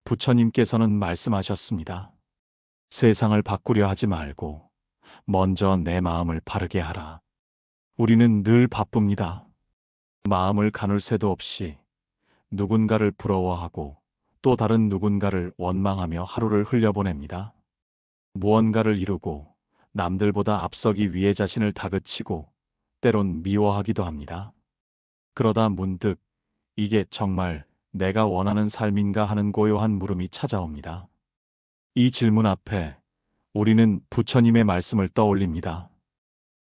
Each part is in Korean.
부처님께서는 말씀하셨습니다. 세상을 바꾸려 하지 말고 먼저 내 마음을 바르게 하라. 우리는 늘 바쁩니다. 마음을 가눌 새도 없이 누군가를 부러워하고 또 다른 누군가를 원망하며 하루를 흘려보냅니다. 무언가를 이루고 남들보다 앞서기 위해 자신을 다그치고 때론 미워하기도 합니다. 그러다 문득 이게 정말 내가 원하는 삶인가 하는 고요한 물음이 찾아옵니다. 이 질문 앞에 우리는 부처님의 말씀을 떠올립니다.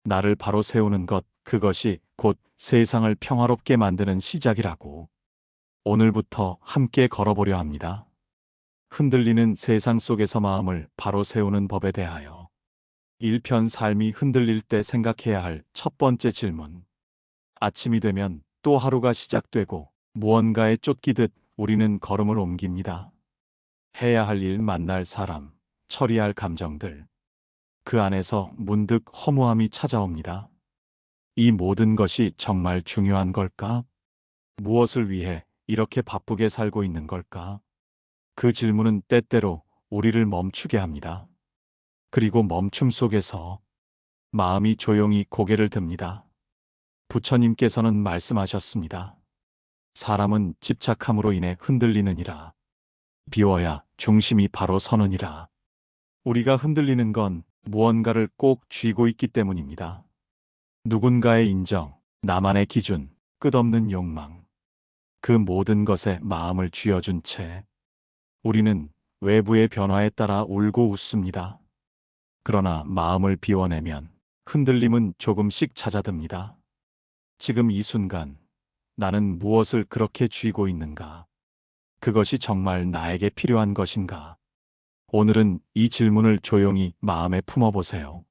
나를 바로 세우는 것, 그것이 곧 세상을 평화롭게 만드는 시작이라고. 오늘부터 함께 걸어보려 합니다. 흔들리는 세상 속에서 마음을 바로 세우는 법에 대하여. 1편 삶이 흔들릴 때 생각해야 할 첫 번째 질문. 아침이 되면 또 하루가 시작되고 무언가에 쫓기듯 우리는 걸음을 옮깁니다. 해야 할 일, 만날 사람, 처리할 감정들. 그 안에서 문득 허무함이 찾아옵니다. 이 모든 것이 정말 중요한 걸까? 무엇을 위해 이렇게 바쁘게 살고 있는 걸까? 그 질문은 때때로 우리를 멈추게 합니다. 그리고 멈춤 속에서 마음이 조용히 고개를 듭니다. 부처님께서는 말씀하셨습니다. 사람은 집착함으로 인해 흔들리느니라. 비워야 중심이 바로 서느니라. 우리가 흔들리는 건 무언가를 꼭 쥐고 있기 때문입니다. 누군가의 인정, 나만의 기준, 끝없는 욕망. 그 모든 것에 마음을 쥐어준 채 우리는 외부의 변화에 따라 울고 웃습니다. 그러나 마음을 비워내면 흔들림은 조금씩 잦아듭니다. 지금 이 순간 나는 무엇을 그렇게 쥐고 있는가? 그것이 정말 나에게 필요한 것인가? 오늘은 이 질문을 조용히 마음에 품어보세요.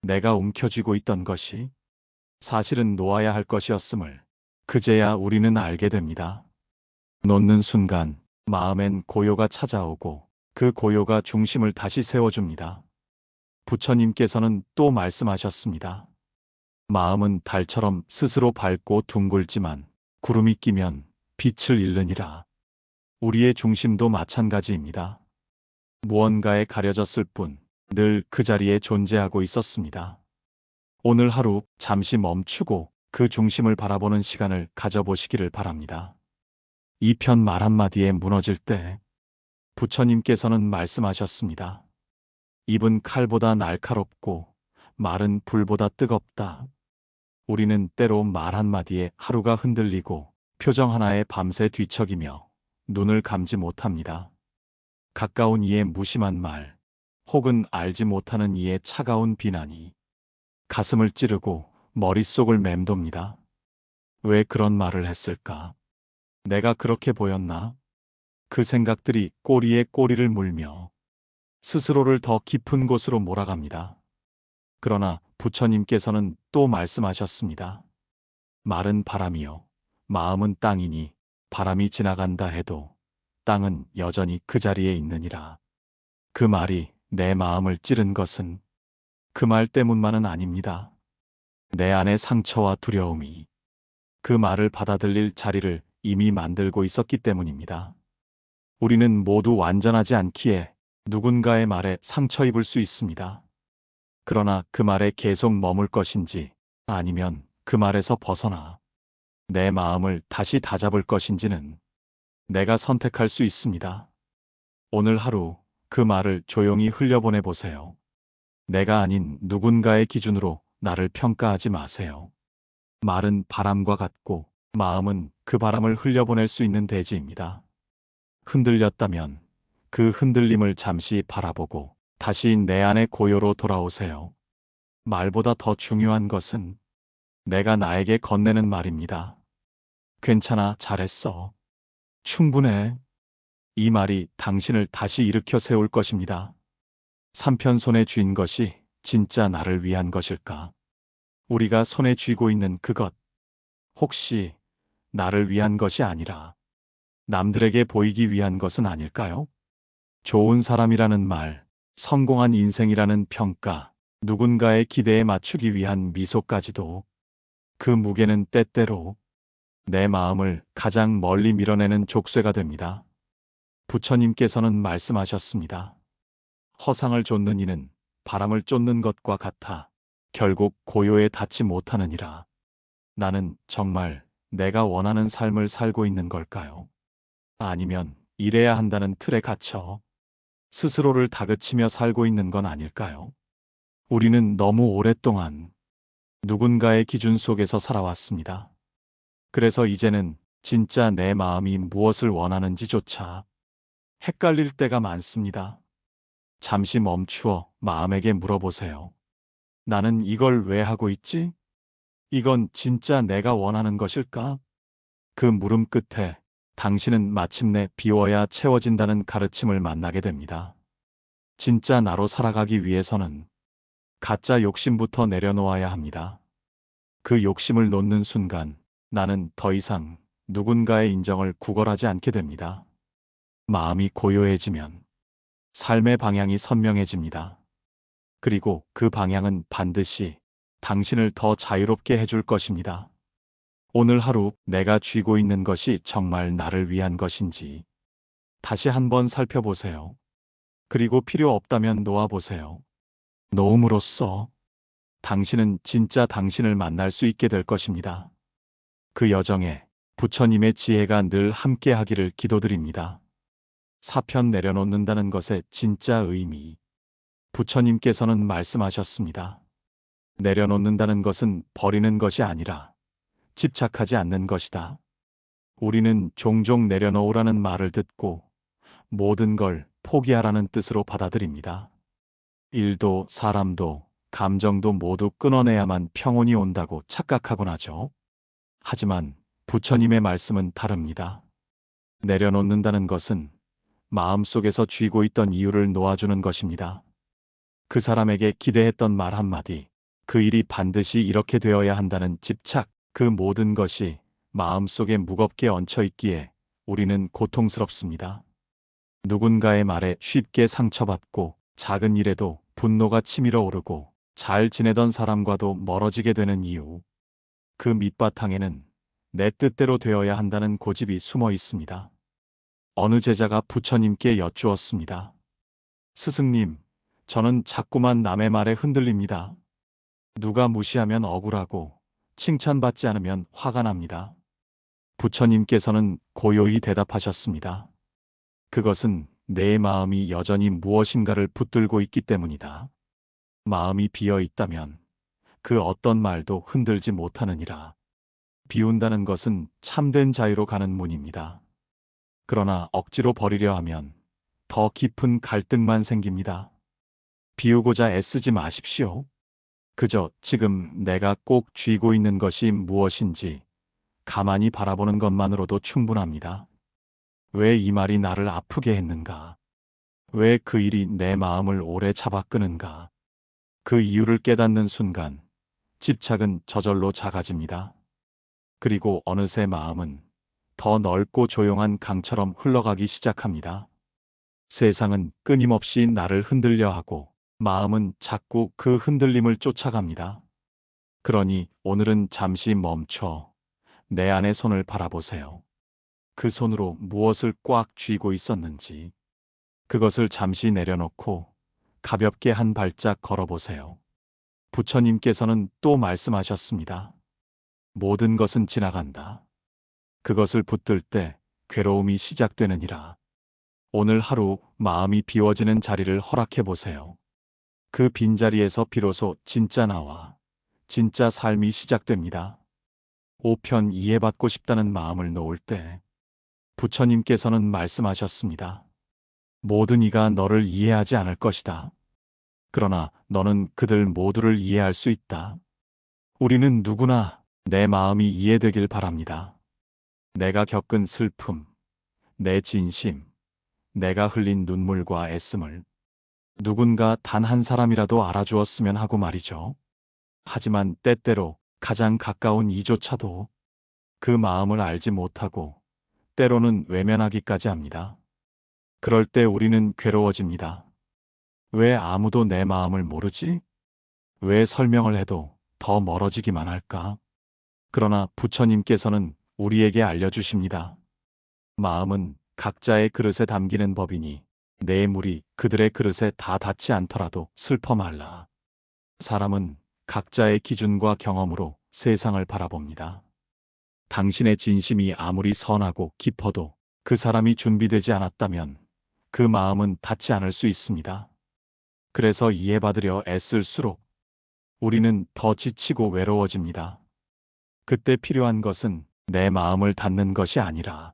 내가 움켜쥐고 있던 것이 사실은 놓아야 할 것이었음을 그제야 우리는 알게 됩니다. 놓는 순간 마음엔 고요가 찾아오고 그 고요가 중심을 다시 세워줍니다. 부처님께서는 또 말씀하셨습니다. 마음은 달처럼 스스로 밝고 둥글지만 구름이 끼면 빛을 잃느니라. 우리의 중심도 마찬가지입니다. 무언가에 가려졌을 뿐 늘 그 자리에 존재하고 있었습니다. 오늘 하루 잠시 멈추고 그 중심을 바라보는 시간을 가져보시기를 바랍니다. 이 편 말 한마디에 무너질 때 부처님께서는 말씀하셨습니다. 입은 칼보다 날카롭고 말은 불보다 뜨겁다. 우리는 때로 말 한마디에 하루가 흔들리고 표정 하나에 밤새 뒤척이며 눈을 감지 못합니다. 가까운 이의 무심한 말, 혹은 알지 못하는 이의 차가운 비난이 가슴을 찌르고 머릿속을 맴돕니다. 왜 그런 말을 했을까? 내가 그렇게 보였나? 그 생각들이 꼬리에 꼬리를 물며 스스로를 더 깊은 곳으로 몰아갑니다. 그러나 부처님께서는 또 말씀하셨습니다. 말은 바람이요, 마음은 땅이니 바람이 지나간다 해도 땅은 여전히 그 자리에 있느니라. 그 말이 내 마음을 찌른 것은 그 말 때문만은 아닙니다. 내 안의 상처와 두려움이 그 말을 받아들일 자리를 이미 만들고 있었기 때문입니다. 우리는 모두 완전하지 않기에 누군가의 말에 상처 입을 수 있습니다. 그러나 그 말에 계속 머물 것인지 아니면 그 말에서 벗어나 내 마음을 다시 다잡을 것인지는 내가 선택할 수 있습니다. 오늘 하루 그 말을 조용히 흘려보내 보세요. 내가 아닌 누군가의 기준으로 나를 평가하지 마세요. 말은 바람과 같고 마음은 그 바람을 흘려보낼 수 있는 대지입니다. 흔들렸다면 그 흔들림을 잠시 바라보고 다시 내 안의 고요로 돌아오세요. 말보다 더 중요한 것은 내가 나에게 건네는 말입니다. 괜찮아, 잘했어. 충분해. 이 말이 당신을 다시 일으켜 세울 것입니다. 삼편 손에 쥔 것이 진짜 나를 위한 것일까? 우리가 손에 쥐고 있는 그것, 혹시 나를 위한 것이 아니라 남들에게 보이기 위한 것은 아닐까요? 좋은 사람이라는 말, 성공한 인생이라는 평가, 누군가의 기대에 맞추기 위한 미소까지도 그 무게는 때때로 내 마음을 가장 멀리 밀어내는 족쇄가 됩니다. 부처님께서는 말씀하셨습니다. 허상을 좇는 이는 바람을 쫓는 것과 같아 결국 고요에 닿지 못하느니라. 나는 정말 내가 원하는 삶을 살고 있는 걸까요? 아니면 이래야 한다는 틀에 갇혀 스스로를 다그치며 살고 있는 건 아닐까요? 우리는 너무 오랫동안 누군가의 기준 속에서 살아왔습니다. 그래서 이제는 진짜 내 마음이 무엇을 원하는지조차 헷갈릴 때가 많습니다. 잠시 멈추어 마음에게 물어보세요. 나는 이걸 왜 하고 있지? 이건 진짜 내가 원하는 것일까? 그 물음 끝에 당신은 마침내 비워야 채워진다는 가르침을 만나게 됩니다. 진짜 나로 살아가기 위해서는 가짜 욕심부터 내려놓아야 합니다. 그 욕심을 놓는 순간 나는 더 이상 누군가의 인정을 구걸하지 않게 됩니다. 마음이 고요해지면 삶의 방향이 선명해집니다. 그리고 그 방향은 반드시 당신을 더 자유롭게 해줄 것입니다. 오늘 하루 내가 쥐고 있는 것이 정말 나를 위한 것인지 다시 한번 살펴보세요. 그리고 필요 없다면 놓아보세요. 놓음으로써 당신은 진짜 당신을 만날 수 있게 될 것입니다. 그 여정에 부처님의 지혜가 늘 함께 하기를 기도드립니다. 사편 내려놓는다는 것의 진짜 의미. 부처님께서는 말씀하셨습니다. 내려놓는다는 것은 버리는 것이 아니라 집착하지 않는 것이다. 우리는 종종 내려놓으라는 말을 듣고 모든 걸 포기하라는 뜻으로 받아들입니다. 일도 사람도 감정도 모두 끊어내야만 평온이 온다고 착각하곤 하죠. 하지만 부처님의 말씀은 다릅니다. 내려놓는다는 것은 마음속에서 쥐고 있던 이유를 놓아주는 것입니다. 그 사람에게 기대했던 말 한마디, 그 일이 반드시 이렇게 되어야 한다는 집착, 그 모든 것이 마음속에 무겁게 얹혀 있기에 우리는 고통스럽습니다. 누군가의 말에 쉽게 상처받고 작은 일에도 분노가 치밀어 오르고 잘 지내던 사람과도 멀어지게 되는 이유. 그 밑바탕에는 내 뜻대로 되어야 한다는 고집이 숨어 있습니다. 어느 제자가 부처님께 여쭈었습니다. 스승님, 저는 자꾸만 남의 말에 흔들립니다. 누가 무시하면 억울하고 칭찬받지 않으면 화가 납니다. 부처님께서는 고요히 대답하셨습니다. 그것은 내 마음이 여전히 무엇인가를 붙들고 있기 때문이다. 마음이 비어 있다면 그 어떤 말도 흔들지 못하느니라. 비운다는 것은 참된 자유로 가는 문입니다. 그러나 억지로 버리려 하면 더 깊은 갈등만 생깁니다. 비우고자 애쓰지 마십시오. 그저 지금 내가 꼭 쥐고 있는 것이 무엇인지 가만히 바라보는 것만으로도 충분합니다. 왜 이 말이 나를 아프게 했는가? 왜 그 일이 내 마음을 오래 잡아끄는가? 그 이유를 깨닫는 순간 집착은 저절로 작아집니다. 그리고 어느새 마음은 더 넓고 조용한 강처럼 흘러가기 시작합니다. 세상은 끊임없이 나를 흔들려 하고 마음은 자꾸 그 흔들림을 쫓아갑니다. 그러니 오늘은 잠시 멈춰 내 안의 손을 바라보세요. 그 손으로 무엇을 꽉 쥐고 있었는지 그것을 잠시 내려놓고 가볍게 한 발짝 걸어보세요. 부처님께서는 또 말씀하셨습니다. 모든 것은 지나간다. 그것을 붙들 때 괴로움이 시작되느니라. 오늘 하루 마음이 비워지는 자리를 허락해 보세요. 그 빈자리에서 비로소 진짜 나와 진짜 삶이 시작됩니다. 5편 이해받고 싶다는 마음을 놓을 때 부처님께서는 말씀하셨습니다. 모든 이가 너를 이해하지 않을 것이다. 그러나 너는 그들 모두를 이해할 수 있다. 우리는 누구나 내 마음이 이해되길 바랍니다. 내가 겪은 슬픔, 내 진심, 내가 흘린 눈물과 애씀을 누군가 단 한 사람이라도 알아주었으면 하고 말이죠. 하지만 때때로 가장 가까운 이조차도 그 마음을 알지 못하고 때로는 외면하기까지 합니다. 그럴 때 우리는 괴로워집니다. 왜 아무도 내 마음을 모르지? 왜 설명을 해도 더 멀어지기만 할까? 그러나 부처님께서는 우리에게 알려주십니다. 마음은 각자의 그릇에 담기는 법이니 내 물이 그들의 그릇에 다 닿지 않더라도 슬퍼 말라. 사람은 각자의 기준과 경험으로 세상을 바라봅니다. 당신의 진심이 아무리 선하고 깊어도 그 사람이 준비되지 않았다면 그 마음은 닿지 않을 수 있습니다. 그래서 이해받으려 애쓸수록 우리는 더 지치고 외로워집니다. 그때 필요한 것은 내 마음을 닫는 것이 아니라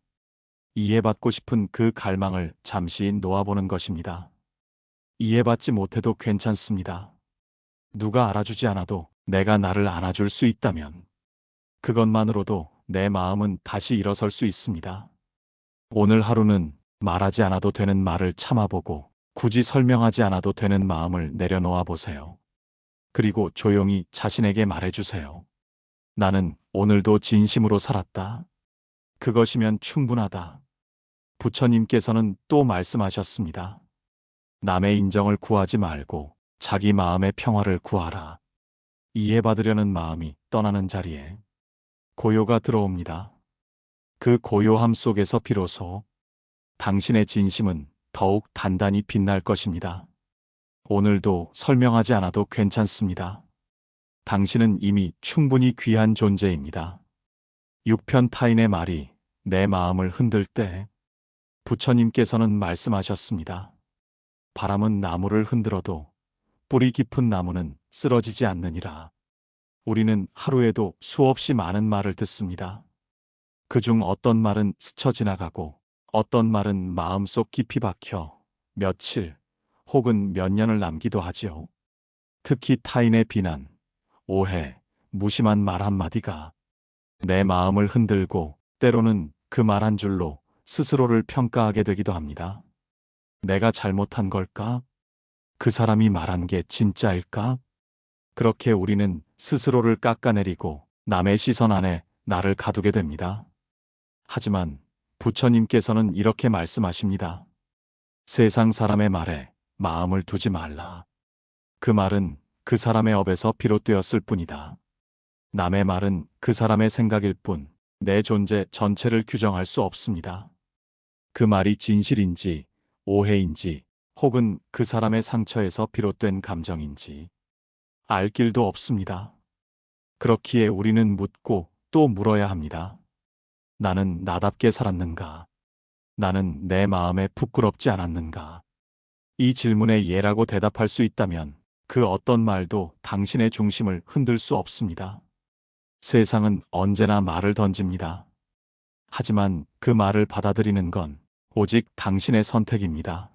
이해받고 싶은 그 갈망을 잠시 놓아보는 것입니다. 이해받지 못해도 괜찮습니다. 누가 알아주지 않아도 내가 나를 안아줄 수 있다면 그것만으로도 내 마음은 다시 일어설 수 있습니다. 오늘 하루는 말하지 않아도 되는 말을 참아보고 굳이 설명하지 않아도 되는 마음을 내려놓아 보세요. 그리고 조용히 자신에게 말해주세요. 나는 오늘도 진심으로 살았다. 그것이면 충분하다. 부처님께서는 또 말씀하셨습니다. 남의 인정을 구하지 말고 자기 마음의 평화를 구하라. 이해받으려는 마음이 떠나는 자리에 고요가 들어옵니다. 그 고요함 속에서 비로소 당신의 진심은 더욱 단단히 빛날 것입니다. 오늘도 설명하지 않아도 괜찮습니다. 당신은 이미 충분히 귀한 존재입니다. 육편 타인의 말이 내 마음을 흔들 때 부처님께서는 말씀하셨습니다. 바람은 나무를 흔들어도 뿌리 깊은 나무는 쓰러지지 않느니라. 우리는 하루에도 수없이 많은 말을 듣습니다. 그중 어떤 말은 스쳐 지나가고 어떤 말은 마음속 깊이 박혀 며칠 혹은 몇 년을 남기도 하지요. 특히 타인의 비난, 오해, 무심한 말 한마디가 내 마음을 흔들고 때로는 그 말 한 줄로 스스로를 평가하게 되기도 합니다. 내가 잘못한 걸까? 그 사람이 말한 게 진짜일까? 그렇게 우리는 스스로를 깎아내리고 남의 시선 안에 나를 가두게 됩니다. 하지만 부처님께서는 이렇게 말씀하십니다. 세상 사람의 말에 마음을 두지 말라. 그 말은 그 사람의 업에서 비롯되었을 뿐이다. 남의 말은 그 사람의 생각일 뿐 내 존재 전체를 규정할 수 없습니다. 그 말이 진실인지 오해인지 혹은 그 사람의 상처에서 비롯된 감정인지 알 길도 없습니다. 그렇기에 우리는 묻고 또 물어야 합니다. 나는 나답게 살았는가? 나는 내 마음에 부끄럽지 않았는가? 이 질문에 예라고 대답할 수 있다면 그 어떤 말도 당신의 중심을 흔들 수 없습니다. 세상은 언제나 말을 던집니다. 하지만 그 말을 받아들이는 건 오직 당신의 선택입니다.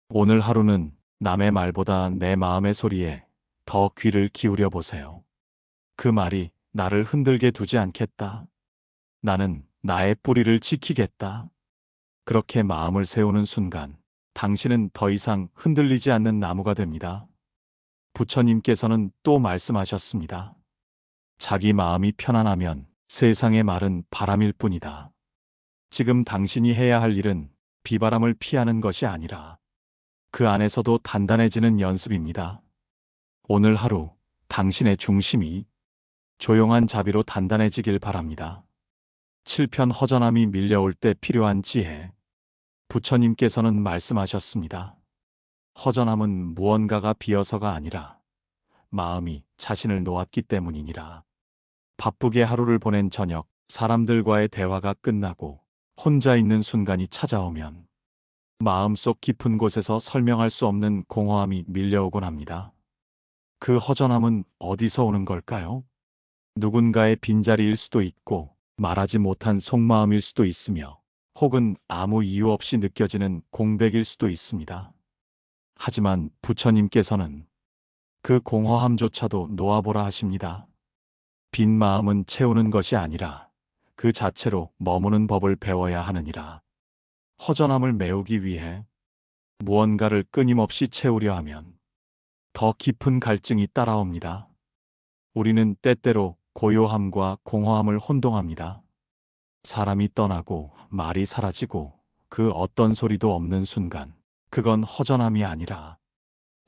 오늘 하루는 남의 말보다 내 마음의 소리에 더 귀를 기울여 보세요. 그 말이 나를 흔들게 두지 않겠다. 나는 나의 뿌리를 지키겠다. 그렇게 마음을 세우는 순간 당신은 더 이상 흔들리지 않는 나무가 됩니다. 부처님께서는 또 말씀하셨습니다. 자기 마음이 편안하면 세상의 말은 바람일 뿐이다. 지금 당신이 해야 할 일은 비바람을 피하는 것이 아니라 그 안에서도 단단해지는 연습입니다. 오늘 하루 당신의 중심이 조용한 자비로 단단해지길 바랍니다. 칠편 허전함이 밀려올 때 필요한 지혜. 부처님께서는 말씀하셨습니다. 허전함은 무언가가 비어서가 아니라 마음이 자신을 놓았기 때문이니라. 바쁘게 하루를 보낸 저녁, 사람들과의 대화가 끝나고 혼자 있는 순간이 찾아오면 마음속 깊은 곳에서 설명할 수 없는 공허함이 밀려오곤 합니다. 그 허전함은 어디서 오는 걸까요? 누군가의 빈자리일 수도 있고 말하지 못한 속마음일 수도 있으며 혹은 아무 이유 없이 느껴지는 공백일 수도 있습니다. 하지만 부처님께서는 그 공허함조차도 놓아보라 하십니다. 빈 마음은 채우는 것이 아니라 그 자체로 머무는 법을 배워야 하느니라. 허전함을 메우기 위해 무언가를 끊임없이 채우려 하면 더 깊은 갈증이 따라옵니다. 우리는 때때로 고요함과 공허함을 혼동합니다. 사람이 떠나고 말이 사라지고 그 어떤 소리도 없는 순간 그건 허전함이 아니라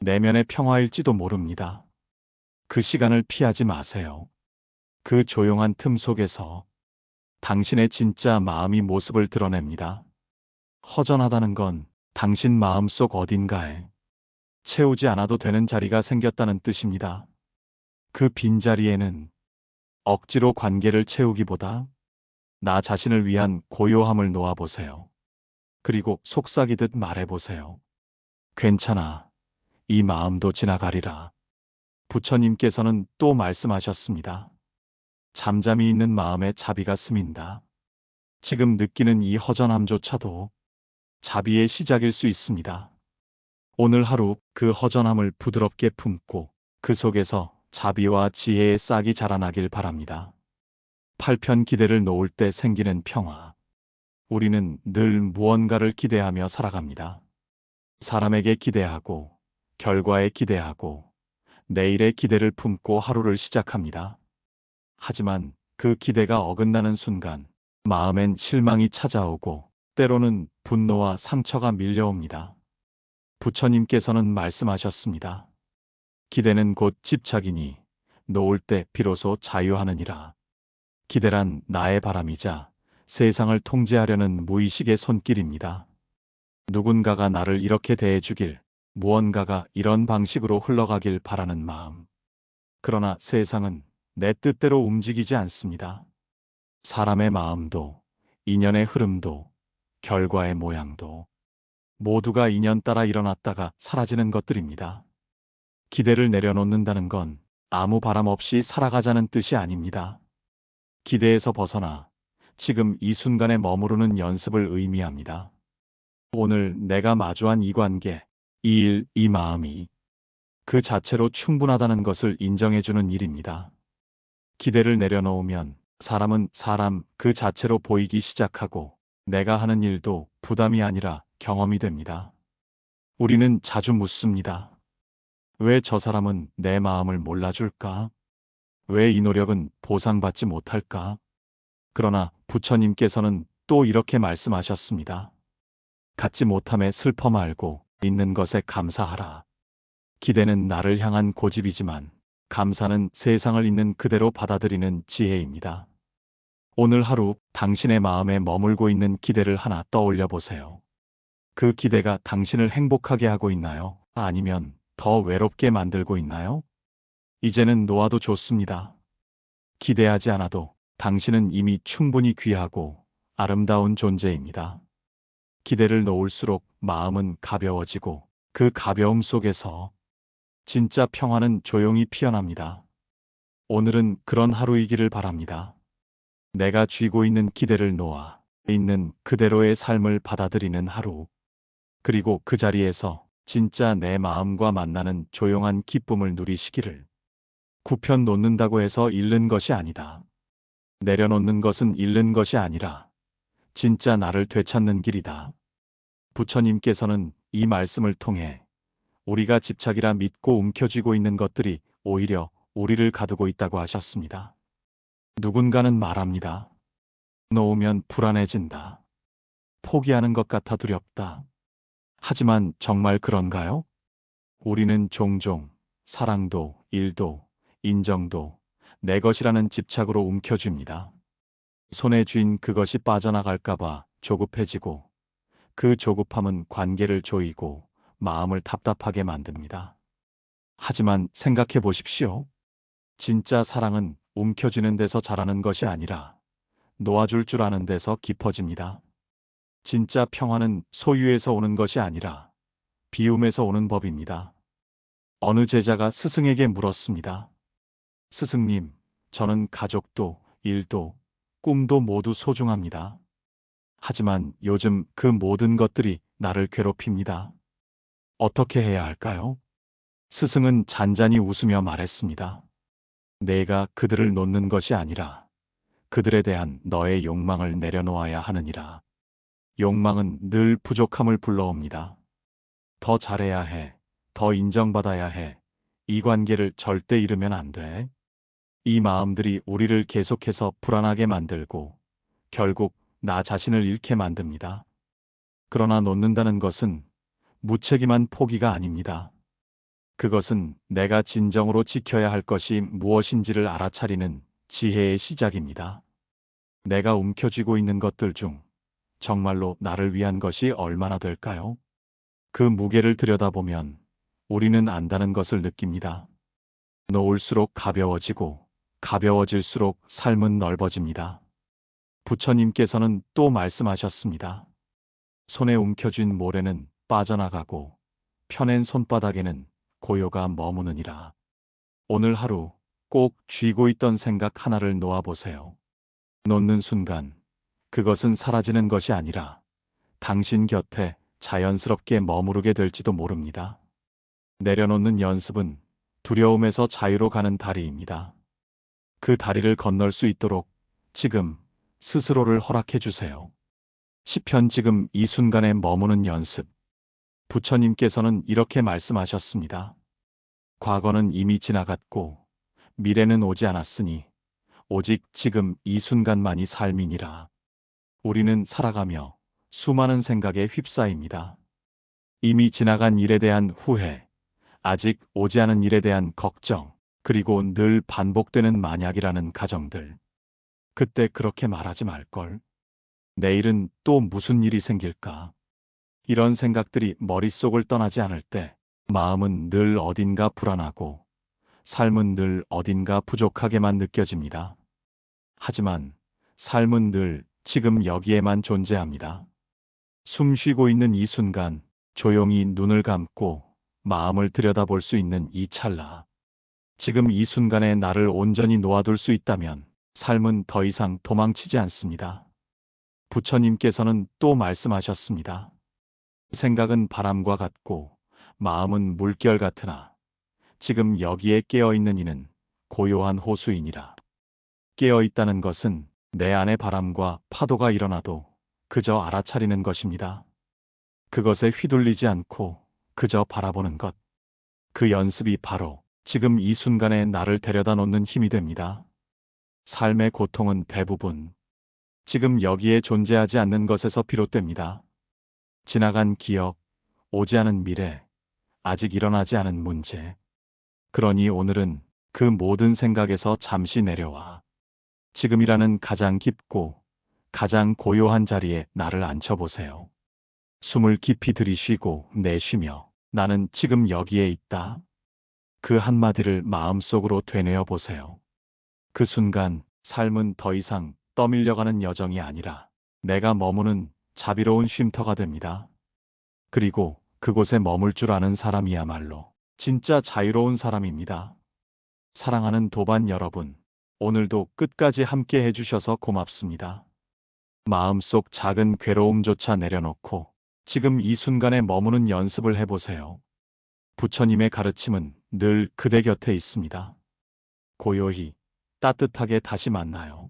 내면의 평화일지도 모릅니다. 그 시간을 피하지 마세요. 그 조용한 틈 속에서 당신의 진짜 마음이 모습을 드러냅니다. 허전하다는 건 당신 마음속 어딘가에 채우지 않아도 되는 자리가 생겼다는 뜻입니다. 그 빈자리에는 억지로 관계를 채우기보다 나 자신을 위한 고요함을 놓아보세요. 그리고 속삭이듯 말해보세요. 괜찮아. 이 마음도 지나가리라. 부처님께서는 또 말씀하셨습니다. 잠잠히 있는 마음에 자비가 스민다. 지금 느끼는 이 허전함조차도 자비의 시작일 수 있습니다. 오늘 하루 그 허전함을 부드럽게 품고 그 속에서 자비와 지혜의 싹이 자라나길 바랍니다. 팔편 기대를 놓을 때 생기는 평화. 우리는 늘 무언가를 기대하며 살아갑니다. 사람에게 기대하고, 결과에 기대하고, 내일의 기대를 품고 하루를 시작합니다. 하지만 그 기대가 어긋나는 순간, 마음엔 실망이 찾아오고, 때로는 분노와 상처가 밀려옵니다. 부처님께서는 말씀하셨습니다. 기대는 곧 집착이니 놓을 때 비로소 자유하느니라. 기대란 나의 바람이자 세상을 통제하려는 무의식의 손길입니다. 누군가가 나를 이렇게 대해주길, 무언가가 이런 방식으로 흘러가길 바라는 마음. 그러나 세상은 내 뜻대로 움직이지 않습니다. 사람의 마음도, 인연의 흐름도, 결과의 모양도 모두가 인연 따라 일어났다가 사라지는 것들입니다. 기대를 내려놓는다는 건 아무 바람 없이 살아가자는 뜻이 아닙니다. 기대에서 벗어나 지금 이 순간에 머무르는 연습을 의미합니다. 오늘 내가 마주한 이 관계, 이 일, 이 마음이 그 자체로 충분하다는 것을 인정해주는 일입니다. 기대를 내려놓으면 사람은 사람 그 자체로 보이기 시작하고 내가 하는 일도 부담이 아니라 경험이 됩니다. 우리는 자주 묻습니다. 왜 저 사람은 내 마음을 몰라줄까? 왜 이 노력은 보상받지 못할까? 그러나 부처님께서는 또 이렇게 말씀하셨습니다. 갖지 못함에 슬퍼 말고 있는 것에 감사하라. 기대는 나를 향한 고집이지만 감사는 세상을 있는 그대로 받아들이는 지혜입니다. 오늘 하루 당신의 마음에 머물고 있는 기대를 하나 떠올려 보세요. 그 기대가 당신을 행복하게 하고 있나요? 아니면 더 외롭게 만들고 있나요? 이제는 놓아도 좋습니다. 기대하지 않아도 당신은 이미 충분히 귀하고 아름다운 존재입니다. 기대를 놓을수록 마음은 가벼워지고 그 가벼움 속에서 진짜 평화는 조용히 피어납니다. 오늘은 그런 하루이기를 바랍니다. 내가 쥐고 있는 기대를 놓아 있는 그대로의 삶을 받아들이는 하루. 그리고 그 자리에서 진짜 내 마음과 만나는 조용한 기쁨을 누리시기를. 굽혀 놓는다고 해서 잃는 것이 아니다. 내려놓는 것은 잃는 것이 아니라 진짜 나를 되찾는 길이다. 부처님께서는 이 말씀을 통해 우리가 집착이라 믿고 움켜쥐고 있는 것들이 오히려 우리를 가두고 있다고 하셨습니다. 누군가는 말합니다. 놓으면 불안해진다. 포기하는 것 같아 두렵다. 하지만 정말 그런가요? 우리는 종종 사랑도, 일도, 인정도 내 것이라는 집착으로 움켜쥡니다. 손에 쥔 그것이 빠져나갈까봐 조급해지고 그 조급함은 관계를 조이고 마음을 답답하게 만듭니다. 하지만 생각해 보십시오. 진짜 사랑은 움켜쥐는 데서 자라는 것이 아니라 놓아줄 줄 아는 데서 깊어집니다. 진짜 평화는 소유에서 오는 것이 아니라 비움에서 오는 법입니다. 어느 제자가 스승에게 물었습니다. 스승님, 저는 가족도, 일도, 꿈도 모두 소중합니다. 하지만 요즘 그 모든 것들이 나를 괴롭힙니다. 어떻게 해야 할까요? 스승은 잔잔히 웃으며 말했습니다. 내가 그들을 놓는 것이 아니라 그들에 대한 너의 욕망을 내려놓아야 하느니라. 욕망은 늘 부족함을 불러옵니다. 더 잘해야 해. 더 인정받아야 해. 이 관계를 절대 잃으면 안 돼. 이 마음들이 우리를 계속해서 불안하게 만들고 결국 나 자신을 잃게 만듭니다. 그러나 놓는다는 것은 무책임한 포기가 아닙니다. 그것은 내가 진정으로 지켜야 할 것이 무엇인지를 알아차리는 지혜의 시작입니다. 내가 움켜쥐고 있는 것들 중 정말로 나를 위한 것이 얼마나 될까요? 그 무게를 들여다보면 우리는 안다는 것을 느낍니다. 놓을수록 가벼워지고 가벼워질수록 삶은 넓어집니다. 부처님께서는 또 말씀하셨습니다. 손에 움켜쥔 모래는 빠져나가고 펴낸 손바닥에는 고요가 머무느니라. 오늘 하루 꼭 쥐고 있던 생각 하나를 놓아보세요. 놓는 순간 그것은 사라지는 것이 아니라 당신 곁에 자연스럽게 머무르게 될지도 모릅니다. 내려놓는 연습은 두려움에서 자유로 가는 다리입니다. 그 다리를 건널 수 있도록 지금 스스로를 허락해 주세요. 시편 지금 이 순간에 머무는 연습. 부처님께서는 이렇게 말씀하셨습니다. 과거는 이미 지나갔고 미래는 오지 않았으니 오직 지금 이 순간만이 삶이니라. 우리는 살아가며 수많은 생각에 휩싸입니다. 이미 지나간 일에 대한 후회, 아직 오지 않은 일에 대한 걱정, 그리고 늘 반복되는 만약이라는 가정들. 그때 그렇게 말하지 말걸. 내일은 또 무슨 일이 생길까? 이런 생각들이 머릿속을 떠나지 않을 때 마음은 늘 어딘가 불안하고 삶은 늘 어딘가 부족하게만 느껴집니다. 하지만 삶은 늘 지금 여기에만 존재합니다. 숨 쉬고 있는 이 순간, 조용히 눈을 감고 마음을 들여다볼 수 있는 이 찰나. 지금 이 순간에 나를 온전히 놓아둘 수 있다면 삶은 더 이상 도망치지 않습니다. 부처님께서는 또 말씀하셨습니다. 생각은 바람과 같고 마음은 물결 같으나 지금 여기에 깨어있는 이는 고요한 호수이니라. 깨어있다는 것은 내 안에 바람과 파도가 일어나도 그저 알아차리는 것입니다. 그것에 휘둘리지 않고 그저 바라보는 것. 그 연습이 바로 지금 이 순간에 나를 데려다 놓는 힘이 됩니다. 삶의 고통은 대부분 지금 여기에 존재하지 않는 것에서 비롯됩니다. 지나간 기억, 오지 않은 미래, 아직 일어나지 않은 문제. 그러니 오늘은 그 모든 생각에서 잠시 내려와 지금이라는 가장 깊고 가장 고요한 자리에 나를 앉혀보세요. 숨을 깊이 들이쉬고 내쉬며 나는 지금 여기에 있다. 그 한마디를 마음속으로 되뇌어 보세요. 그 순간 삶은 더 이상 떠밀려가는 여정이 아니라 내가 머무는 자비로운 쉼터가 됩니다. 그리고 그곳에 머물 줄 아는 사람이야말로 진짜 자유로운 사람입니다. 사랑하는 도반 여러분, 오늘도 끝까지 함께 해주셔서 고맙습니다. 마음속 작은 괴로움조차 내려놓고 지금 이 순간에 머무는 연습을 해보세요. 부처님의 가르침은 늘 그대 곁에 있습니다. 고요히 따뜻하게 다시 만나요.